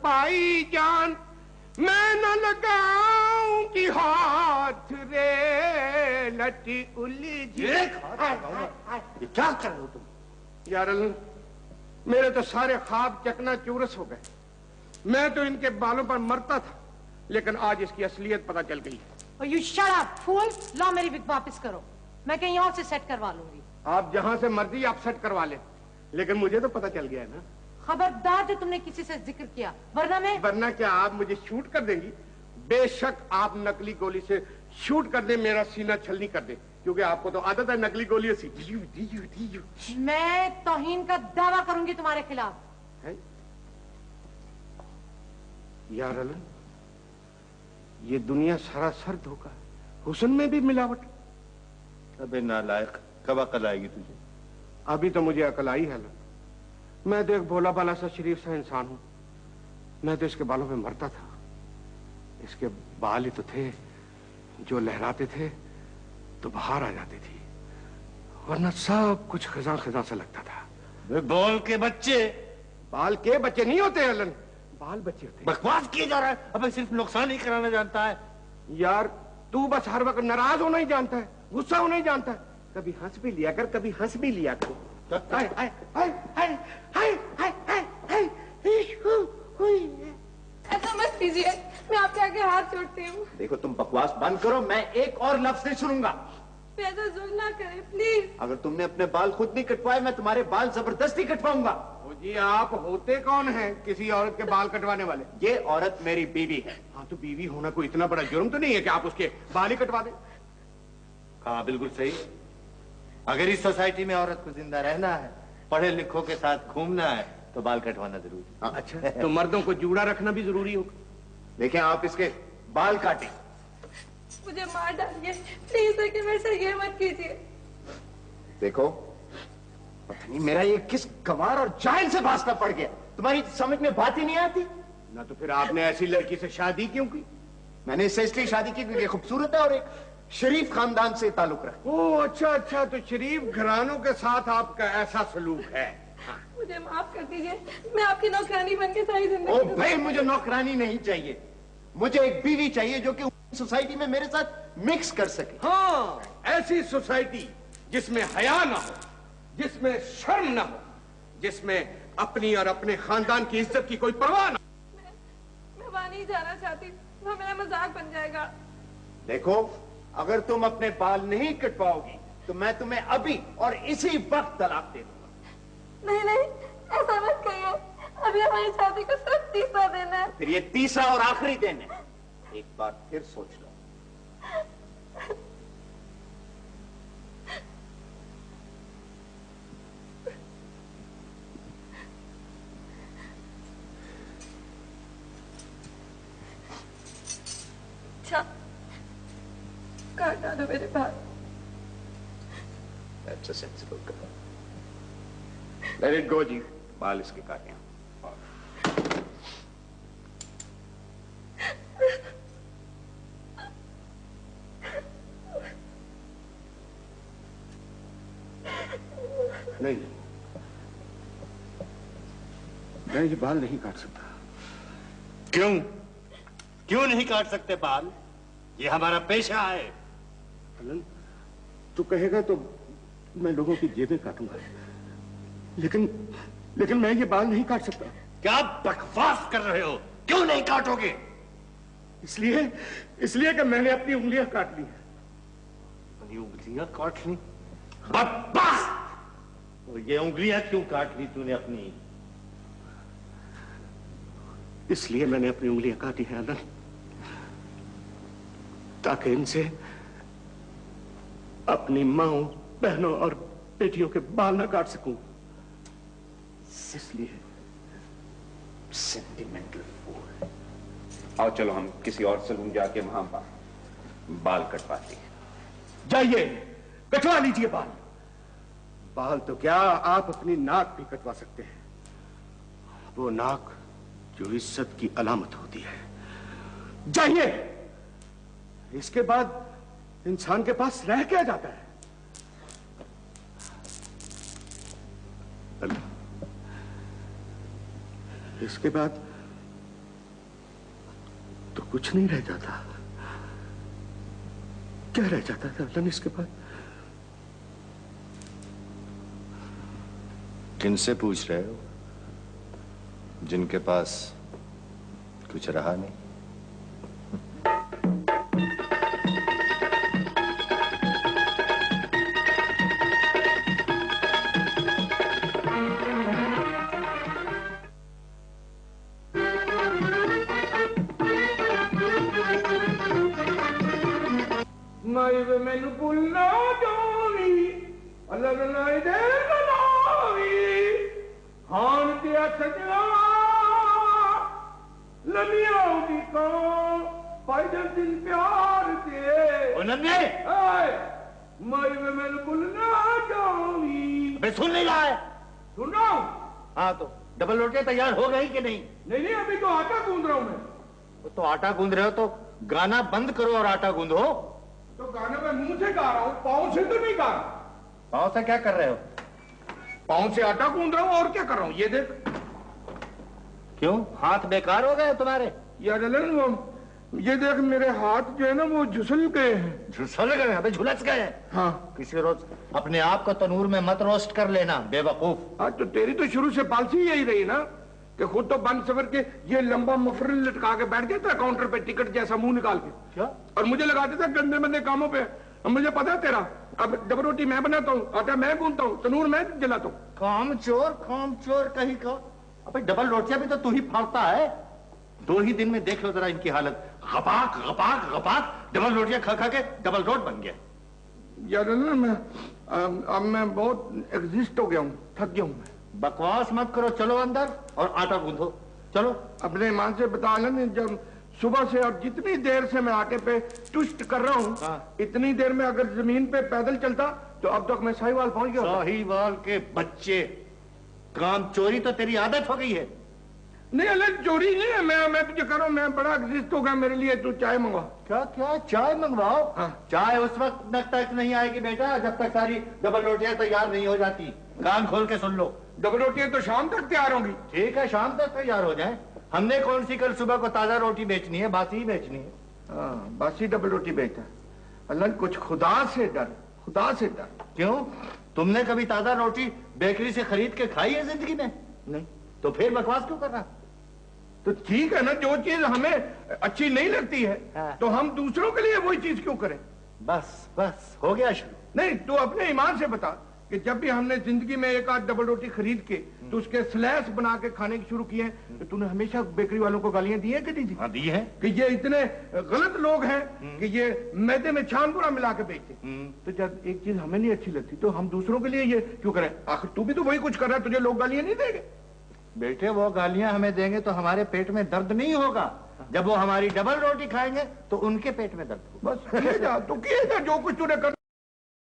पाई जान, मैं न लगाऊं कि हाथ रे लटी उलझी। ये क्या कर रहे हो तुम? यार मेरे तो सारे ख्वाब चकनाचूरस हो गए। मैं तो इनके बालों पर मरता था, लेकिन आज इसकी असलियत पता चल गई। You shut up, fool! ला मेरी विग वापस करो, मैं कहीं और से सेट करवा लूंगी। आप जहां से मर्जी आप सेट करवा ले, लेकिन मुझे तो पता चल गया है ना। खबरदार जो तुमने किसी से जिक्र किया, वरना क्या आप मुझे शूट कर देंगी? बेशक आप नकली गोली से शूट कर दे, मेरा सीना छलनी कर दे, क्योंकि आपको तो आदत है नकली गोलियों से। मैं तौहीन का दावा करूंगी तुम्हारे खिलाफ। है? यार अलन, ये दुनिया सरासर धोखा है, हुस्न में भी मिलावट। अबे नालायक, कब अकल आएगी तुझे? अभी तो मुझे अकल आई है अलन। मैं तो एक भोला भाला सा शरीफ सा इंसान हूं। मैं तो इसके बालों में मरता था। इसके बाल ही तो थे जो लहराते थे तो बाहर आ जाती थी, वरना सब कुछ खजा खजा सा लगता था। बाल के बच्चे? बाल के बच्चे नहीं होते अलन, बाल बच्चे होते। बकवास किए जा रहा है। अबे सिर्फ नुकसान ही कराना जानता है। यार तू बस हर वक्त नाराज होना ही जानता है, गुस्सा होना ही जानता है। कभी हंस भी लिया कर, कभी हंस भी लिया कर। ऐसा मत कीजिए, मैं आपके आगे हाथ जोड़ती हूँ। देखो तुम बकवास बंद करो, मैं एक और लफ्ज नहीं सुनूंगा। ऐसा जुल्म ना करें प्लीज। अगर तुमने अपने बाल खुद नहीं कटवाए, मैं तुम्हारे बाल जबरदस्ती कटवाऊंगा। जी आप होते कौन हैं किसी औरत के बाल कटवाने वाले? ये औरत मेरी बीवी है। हाँ तो बीवी होना कोई इतना बड़ा जुर्म तो नहीं है कि आप उसके बाल ही कटवा दें। हाँ बिल्कुल सही। अगर इस सोसाइटी में औरत को जिंदा रहना है, पढ़े लिखों के साथ घूमना है, तो बाल कटवाना जरूरी है। अच्छा तो मर्दों को जूड़ा रखना भी जरूरी होगा। देखें आप इसके बाल काटें। मुझे मार डालिए प्लीज, लेकिन मेरे से ये मत कीजिए। देखो पता नहीं मेरा ये किस गंवार और जाहिल से वास्ता पड़ गया, तुम्हारी समझ में बात ही नहीं आती ना। तो फिर आपने ऐसी लड़की से शादी क्यों की? मैंने इससे इसलिए शादी की क्योंकि खूबसूरत है और एक शरीफ खानदान से ताल्लुक रखती। ओह अच्छा अच्छा, तो शरीफ घरानों के साथ आपका ऐसा सलूक है। मुझे माफ कर दीजिए, मैं आपकी नौकरानी बन के सारी जिंदगी। ओ भाई मुझे नौकरानी नहीं चाहिए, मुझे एक बीवी चाहिए जो कि सोसाइटी में मेरे साथ मिक्स कर सके। हाँ, ऐसी सोसाइटी जिसमें हया ना हो, जिसमें शर्म ना हो, जिसमें अपनी और अपने खानदान की इज्जत की कोई परवाह ना। मैं वहां नहीं जाना चाहती, वो मेरा मजाक बन जाएगा। देखो अगर तुम अपने बाल नहीं कटवाओगी तो मैं तुम्हें अभी और इसी वक्त तलाक दे दूंगा। नहीं नहीं, ऐसा मत कहिए, अभी हमारी शादी को सिर्फ 3 दिन है। फिर ये 3 और आखिरी दिन है, एक बार फिर सोच लो। अच्छा काट डालो मेरे बाल। That's a sensible girl. Let it go जी, बाल इसके काटे। नहीं मैं ये बाल नहीं काट सकता। क्यों? क्यों नहीं काट सकते बाल? ये हमारा पेशा है। अलन, तू कहेगा तो मैं लोगों की जेबें काटूंगा, लेकिन मैं ये बाल नहीं काट सकता। क्या बकवास कर रहे हो? क्यों नहीं काटोगे? इसलिए कि मैंने अपनी उंगलियां काट ली हैं। अपनी उंगलियां काट ली? बकवास! और ये उंगलियां क्यों काट ली तूने अपनी? इसलिए मैंने अपनी उंगलियां काटी हैं अलन, ताकि इनसे अपनी माओ, बहनों और बेटियों के बाल ना काट सकूं। इसलिए सेंटिमेंटल फूल। आओ चलो हम किसी और सलून जाके वहां बाल कटवाते हैं। जाइए कटवा लीजिए बाल। बाल तो क्या, आप अपनी नाक भी कटवा सकते हैं, वो नाक जो इज्जत की अलामत होती है। जाइए, इसके बाद इंसान के पास रह क्या जाता है? इसके बाद तो कुछ नहीं रह जाता। क्या रह जाता था अल्लाह इसके बाद? किनसे पूछ रहे हो जिनके पास कुछ रहा नहीं? मैनू भुलना जावी अलग नाई दे नावी हान दिया सजना लमिया दी का पाइदर दिन प्यार दे ओ नन्हे मैनू भुलना जावी। मैं सुन नहीं रहा है। सुनो। हाँ तो डबल रोटियां तैयार हो गई कि नहीं? नहीं अभी तो आटा गूंद रहा हूं मैं। तो आटा गूंद रहे हो तो गाना बंद करो और आटा गूंदो। तो गाना मैं मुंह से गा रहा हूं, पाँव से तो नहीं गा रहा। पाँव से क्या कर रहे हो? पाँव से आटा गूंद रहा हूं और क्या कर रहा हूं, ये देख। क्यों हाथ बेकार हो गए तुम्हारे? यार ये देख मेरे हाथ जो है ना वो झुसल गए हैं। झुसल गए? अबे झुलस गए? हाँ। किसी रोज अपने आप को तनूर में मत रोस्ट कर लेना बेवकूफ। आज तो तेरी तो शुरू से पॉलिसी यही रही ना कि खुद तो बन सवर के ये लंबा मफरल लटका के बैठ जाता है काउंटर पे टिकट जैसा मुंह निकाल के। क्या? और मुझे लगा देता है गंदे मंदे कामों पे। अब मुझे पता है तेरा। अब डबल रोटी मैं बनाता हूँ, आटा मैं गूंथता हूँ, तनूर मैं जलाता हूँ। काम चोर कहीं का। अबे डबल रोटियां भी तो तू ही फाड़ता है। 2 ही दिन में देख लो जरा इनकी हालत। गपाक गपाक गपाक डबल रोटियां खा खा के डबल रोट बन गया। यार ना मैं अब मैं बहुत एग्जिस्ट हो गया हूँ, थक गया हूँ मैं। बकवास मत करो, चलो अंदर और आटा गूंथो। चलो। अपने ईमान से बता लें जब सुबह से और जितनी देर से मैं आटे पे टुस्ट कर रहा हूँ, इतनी देर में अगर जमीन पे पैदल चलता तो अब तक मैं साहिवाल पहुंच गया। साहिवाल के बच्चे, काम चोरी तो तेरी आदत हो गई है। नहीं अल्लाह चोरी नहीं है, मैं तुझे कह रहा हूँ मैं बड़ा एग्जिस्ट हो गया मेरे लिए। तू चाय मंगवा। क्या चाय मंगवाओ? हाँ। चाय उस वक्त तक नहीं आएगी बेटा जब तक सारी डबल रोटियां तैयार नहीं हो जाती। कान खोल के सुन लो। डबल रोटियां तो शाम तक तैयार होंगी। ठीक है शाम तक तैयार हो जाए। हमने कौन सी कल सुबह को ताजा रोटी बेचनी है, बासी ही बेचनी है। हाँ बासी डबल रोटी बेचता है। अल्लाह कुछ खुदा से डर, खुदा से डर। क्यों? तुमने कभी ताजा रोटी बेकरी से खरीद के खाई है जिंदगी में? नहीं। तो फिर बकवास क्यों कर रहा? तो ठीक है ना, जो चीज हमें अच्छी नहीं लगती है तो हम दूसरों के लिए वही चीज क्यों करें? बस हो गया शुरू। नहीं तू अपने ईमान से बता कि जब भी हमने जिंदगी में एक आध डबल रोटी खरीद के तो उसके स्लैश बना के खाने की शुरू किए हैं तो तूने हमेशा बेकरी वालों को गालियां दी है कि नहीं दी? हाँ दी है कि ये इतने गलत लोग हैं कि ये मैदे में छानपुरा मिला के बेचते। तो जब एक चीज हमें नहीं अच्छी लगती तो हम दूसरों के लिए ये क्यों करें? आखिर तू भी तो वही कुछ कर रहा है, तुझे लोग गालियां नहीं देंगे? बेटे वो गालियां हमें देंगे तो हमारे पेट में दर्द नहीं होगा। जब वो हमारी डबल रोटी खाएंगे तो उनके पेट में दर्द होगा। बस किए जा, तू किए जा जो कुछ तूने कर